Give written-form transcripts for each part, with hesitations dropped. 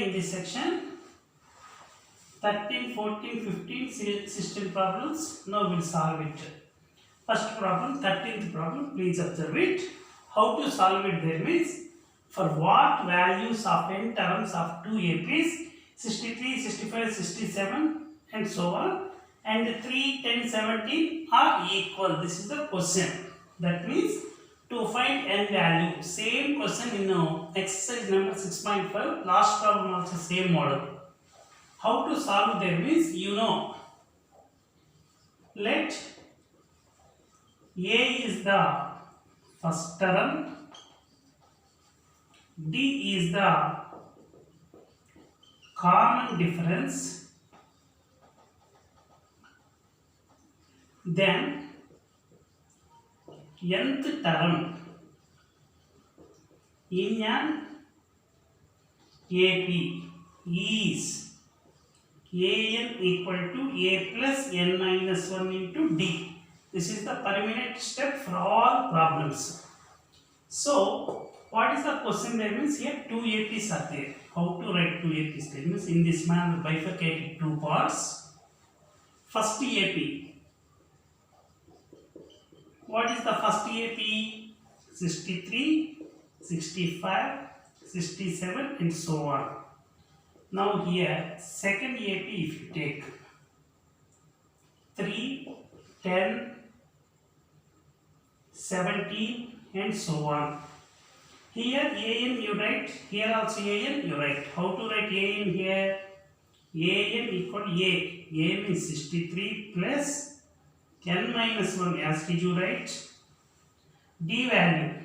in this section 13, 14, 15, 16 problems. Now we'll solve it. First problem, 13th problem, please observe it. How to solve it there means, for what values of n terms of two APs, 63, 65, 67 and so on, and 3, 10, 17 are equal. This is the question. That means to find n value, same question in exercise number 6.5, last problem also same model. How to solve there means, let A is the first term, D is the common difference, then nth term in an AP is an equal to a plus n minus 1 into d. This is the permanent step for all problems. So, what is the question there means, here two APs are there. How to write two APs there means, in this manner bifurcated two parts. First AP. What is the first AP? 63, 65, 67 and so on. Now here second AP if you take 3, 10, 17 and so on. Here an you write, here also an you write. How to write an here? An equal a. A means 63 plus 10 minus 1 as did you write. D value.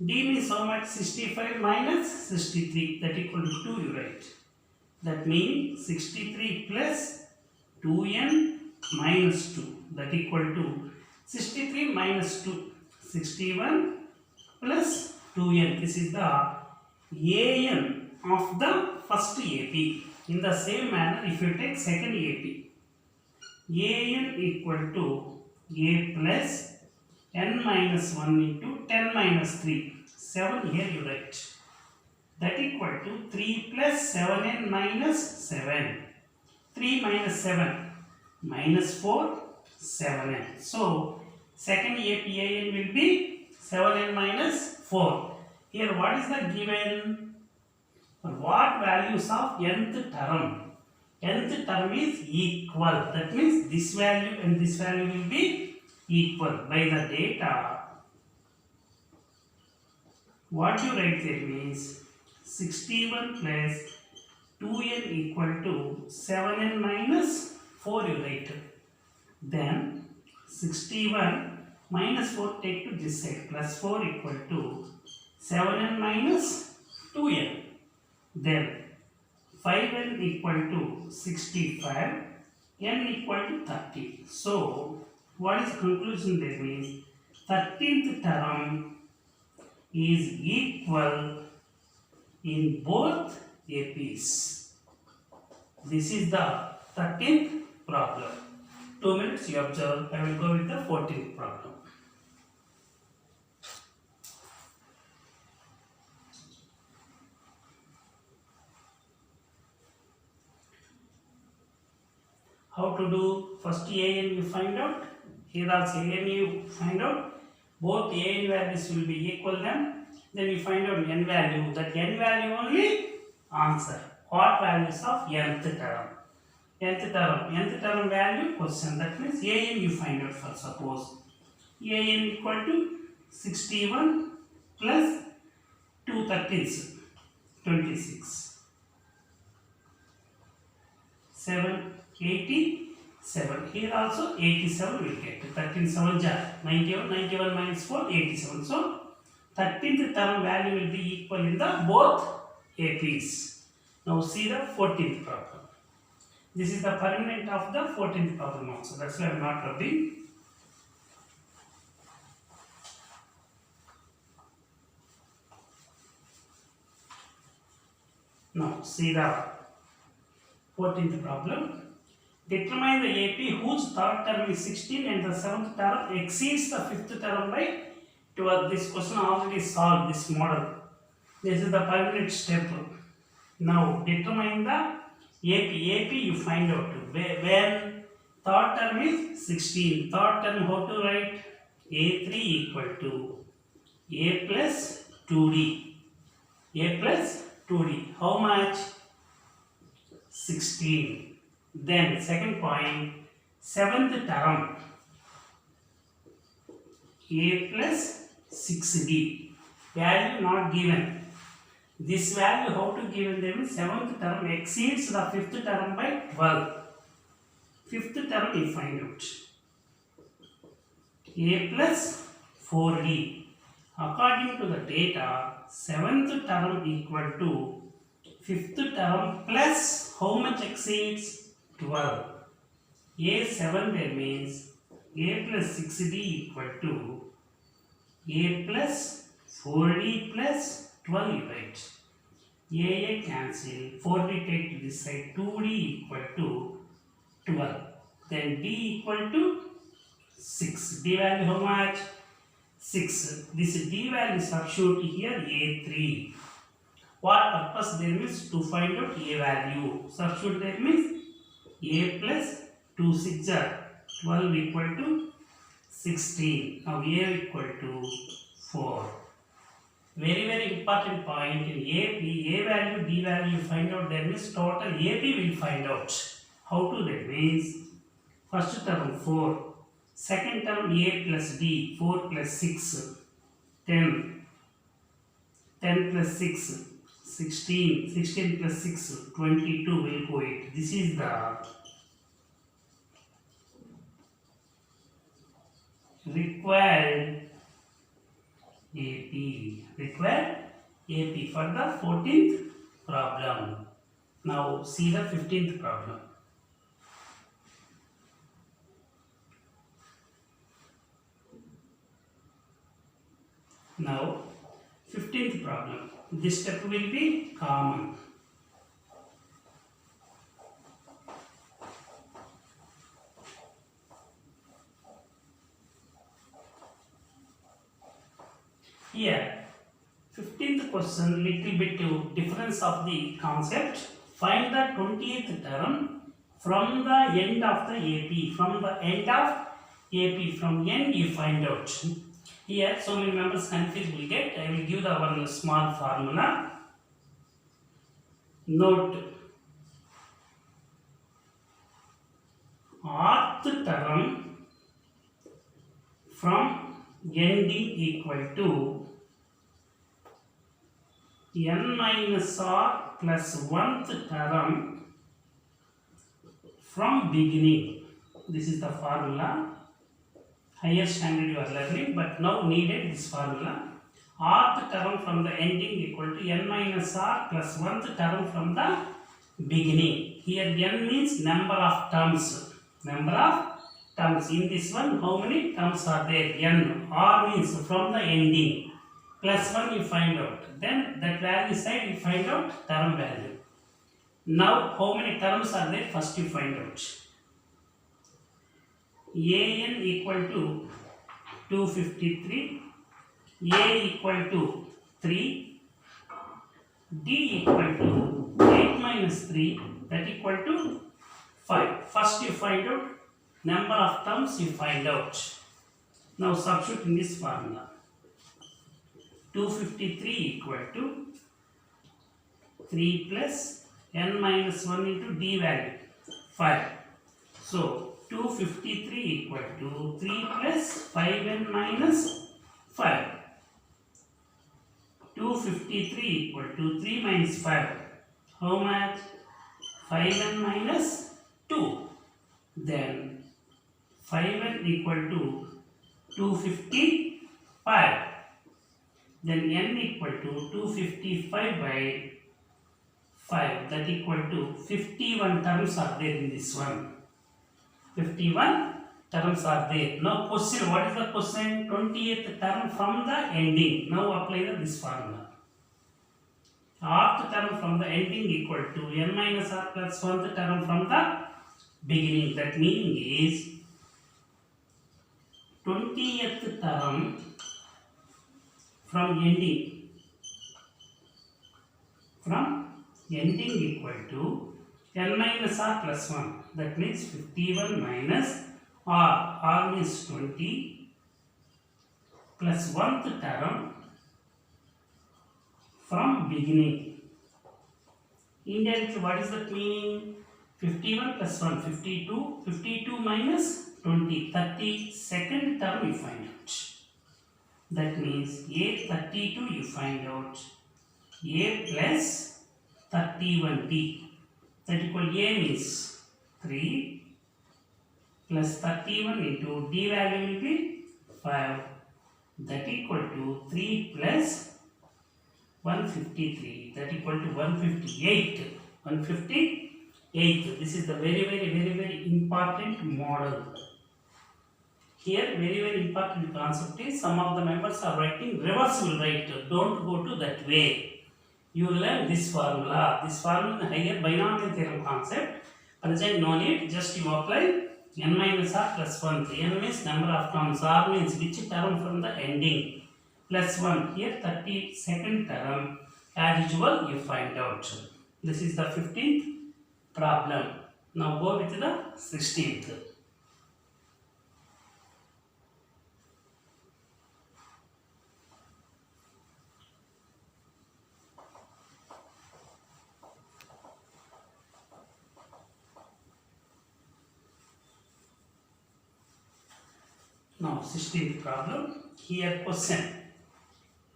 D means how much? 65 minus 63, that equal to 2 you write. That means 63 plus 2n minus 2, that equal to 63 minus 2, 61 plus 2n. This is the an of the first AP. In the same manner, if you take second AP, an equal to a plus n minus 1 into 10 minus 3, 7 here you write. That equal to 3 plus 7n minus 7. 3 minus 7 minus 4, 7n. So, second APAN will be 7n minus 4. Here what is the given? For what values of nth term? Nth term is equal. That means this value and this value will be equal. By the data, what you write there means 61 plus 2n equal to 7n minus 4 you write. Then 61 minus 4 take to this side, plus 4 equal to 7n minus 2n. Then 5n equal to 65, n equal to 30. So what is conclusion there means, 13th term is equal in both APs. This is the 13th problem. 2 minutes you observe. I will go with the 14th problem. How to do? First an you find out. Here also an you find out. Both an values will be equal then you find out n value. That n value only answer. What values of nth term? Nth term value question. That means an you find out first. Suppose an equal to 61 plus 2 30s, 26. 7, 87. Here also 87 will get. 13 7 jar 91, 91 minus 4, 87. So 13th term value will be equal in the both APs. Now see the 14th problem. This is the permanent of the 14th problem also. That's why I am not rubbing. Now see the 14th problem. Determine the AP whose third term is 16 and the seventh term exceeds the fifth term by 12. This question already solved, this model. This is the permanent step. Now determine the AP. AP you find out when third term is 16. Third term how to write? A3 equal to A plus 2D. A plus 2D. How much? 16. Then second point, seventh term A plus 6D. Value not given. This value how to given them? Seventh term exceeds the fifth term by 12. Fifth term you find out. A plus 4D. According to the data, seventh term equal to fifth term plus how much exceeds? 12. A7 there means A plus 6D equal to A plus 4D plus 12 you write. A cancel, 4D take to this side, 2D equal to 12. Then D equal to 6. D value how much? 6. This D value substitute here A3. What purpose there means? To find out A value. Substitute there means A plus 2 6 are 12 equal to 16. Now A equal to 4. Very important point in AP. A value, D value find out there means total AP will find out. How to that means first term 4. Second term A plus D, 4 plus 6, 10, 10 plus 6, 16, 16 plus 6, 22 will go it. This is the required AP for the 14th problem. Now see the 15th problem. Now 15th problem. This step will be common. Here 15th question, little bit to difference of the concept. Find the 20th term from the end of the AP. From the end of AP, from end you find out. Here so many members confused will get. I will give the one small formula. Note rth term from ending equal to n minus r plus 1th term from beginning. This is the formula. Higher standard you are learning, but now needed this formula. Rth term from the ending equal to n minus r plus 1th term from the beginning. Here n means number of terms. Number of terms. In this one, how many terms are there? N. R means from the ending. Plus 1 you find out. Then that value side you find out term value. Now how many terms are there? First you find out. AN equal to 253, A equal to 3, D equal to 8 minus 3, that equal to 5. First you find out number of terms you find out. Now substitute in this formula. 253 equal to 3 plus n minus 1 into D value 5. So 253 equal to 3 plus 5n minus 5. 253 equal to 3 minus 5. How much? 5n minus 2. Then 5n equal to 255. Then n equal to 255 by 5. That equal to 51 terms are there in this one. 51 terms are there. Now question, what is the question? 20th term from the ending. Now apply this formula. Rth term from the ending equal to n minus r plus 1th term from the beginning. That meaning is 20th term from ending. From ending equal to n minus r plus 1. That means 51 minus r means 20 plus 1th term from beginning. Indirectly, what is that meaning? 51 plus 1, 52, 52 minus 20, 32nd term you find out. That means a 32 you find out, a plus 31t, that equal a means 3 plus 31 into d value will be 5, that equal to 3 plus 153, that equal to 158. 158. This is the very important model. Here very important concept is some of the members are writing reversible right. Don't go to that way. You learn this formula. This formula is higher binomial theorem concept. Present no need. Just you apply n minus r plus 1. N means number of terms. R means which term from the ending. Plus 1. Here 32nd term. As usual you find out. This is the 15th problem. Now go with the 16th. Now 16th problem. Here question.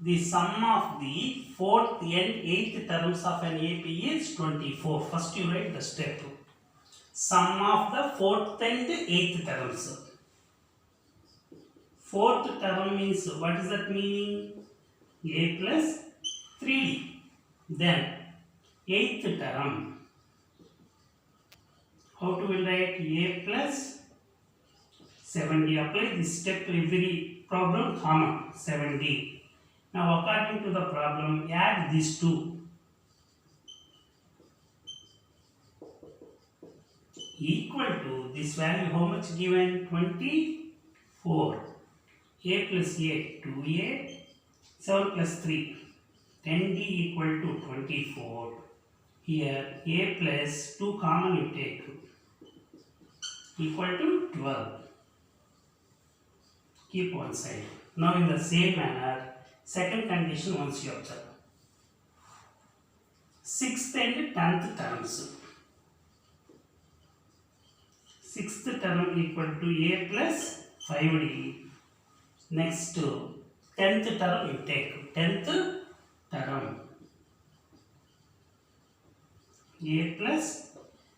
The sum of the 4th and 8th terms of an AP is 24. First you write the step. Sum of the 4th and 8th terms. 4th term means, what is that meaning? A plus 3D. Then 8th term. How to write? A plus 7D. Apply this step to every problem common. 7D. Now according to the problem, add these two. Equal to this value, how much given? 24. A plus A, 2A. 7 plus 3. 10D equal to 24. Here A plus 2 common you take. Equal to 12. Keep one side. Now in the same manner, second condition once you observe. 6th and 10th terms. 6th term equal to A plus 5D. Next 10th term you take. 10th term. A plus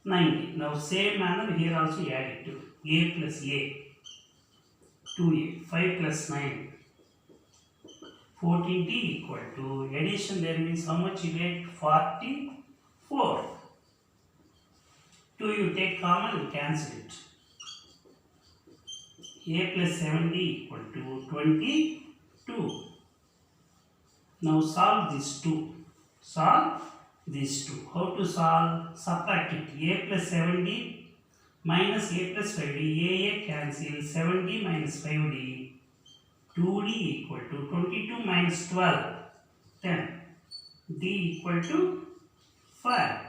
90. Now same manner here also add it to. A plus A. 2A. 5 plus 9. 14t equal to, addition there means how much you get? 44. 2 you take common and cancel it. A plus 7d equal to 22. Now solve these two. Solve these two. How to solve? Subtract it. A plus 7d minus A plus 5d. A cancel. 7d minus 5d. 2d equal to 22 minus 12, 10. D equal to 5.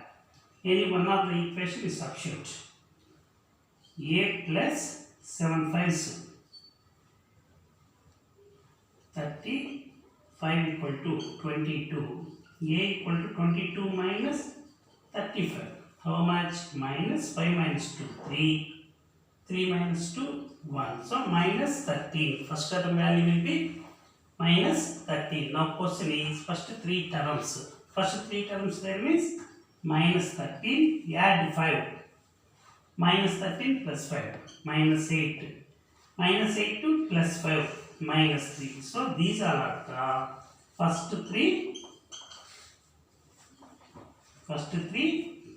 Any one of the equation is substitute. A plus 7 5s. 35 equal to 22. A equal to 22 minus 35. How much? Minus 5 minus 2. 3. 3 minus 2, 1. So minus 13. First term value will be minus 13. Now question is first 3 terms. First 3 terms there means minus 13. Add 5. Minus 13 plus 5. Minus 8. Minus 8 to plus 5. Minus 3. So these are the first 3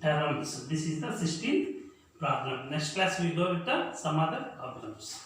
terms. This is the 16th problem. Next class we go with some other problems.